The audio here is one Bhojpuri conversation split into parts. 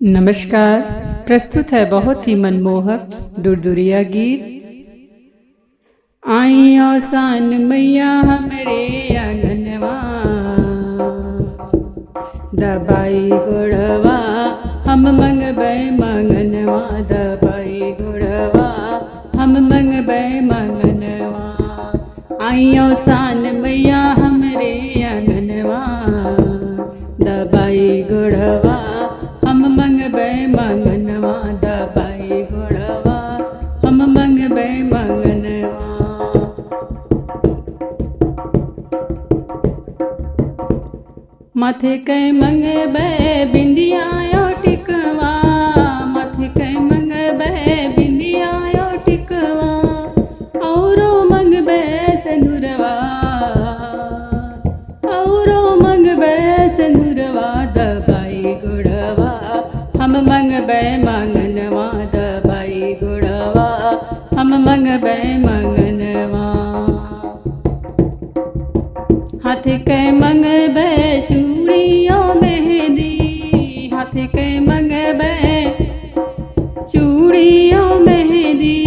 नमस्कार। प्रस्तुत है बहुत ही मनमोहक दुरदुरिया गीत। आइयो सान मैया हमरे आंगनवा, दबाई गुड़वा हम मंगबै मंगनवा, दबाई गुड़वा हम मंगबै मंगनवा। आइयो सान मैया हमरे आंगनवा, दबाई गुड़वा हम मंगबै मंगनवा, दबाई गुड़वा हम मंगबै मंगनवा। माथे कै मंगबै बिंदिया यो टिकवा, माथे कै मंगबै बिंदिया यो टिकवा, औरो मंगबै सिंदूरवा, औरो मंगबै सिंदूरवा, दबाई गुड़वा हम मंगबै मंगनवा, दबाई गुड़वा हम मंगबै मंगनवा। हाथ कै मंगबै चूड़ियो मेहंदी, हाथ कै मंगबै चूड़ियो मेहंदी,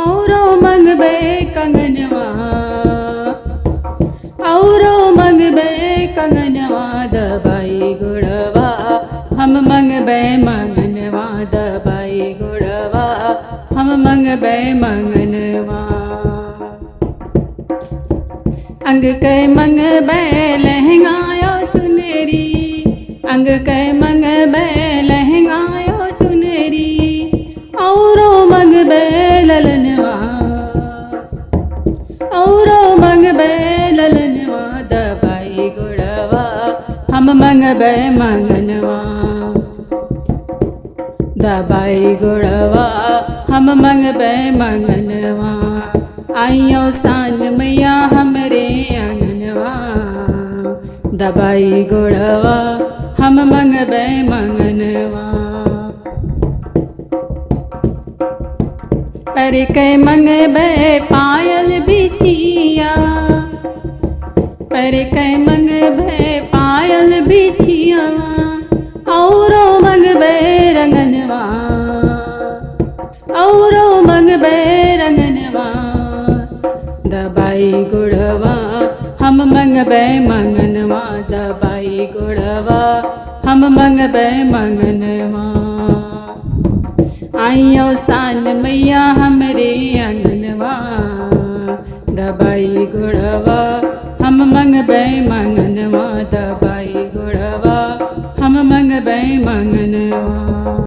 औरो मंगबै कंगनवा, औरो मंगबै कंगनवा, दबाई गुड़वा हम मंगबै मंगनवा, दबाई गुड़वा हम मंगबै मंगनवा। अंग कै मंगबै लहंगा यो सुनेरी, अंग कै मंगबै लहंगा यो सुनेरी, औरो मंगबै ललनवा, औरो मंगबै ललनवा, दबाई गुड़वा हम मंगबै मंगनवा, दबाई गुड़वा हम मंगबै मंगनवा। आइयो सान मैया हमरे आंगनवा, दबाई गुड़वा हम मंगबै मंगनवा। पर कै मंगबै पायल बिछिया, पर कै मंगबै पायल बिछिया, औरो मंगबै रंगनवा, औरो मंगबै रंगनवा, दबाई गुड़वा हम मंगबै मंगनवा, दबाई गुड़वा हम मंगबै मंगनवा। आइयो सान मैया हमरे आंगनवा, दबाई गुड़वा हम मंगबै मंगनवा, दबाई गुड़वा हम मंगबै मंगनवा।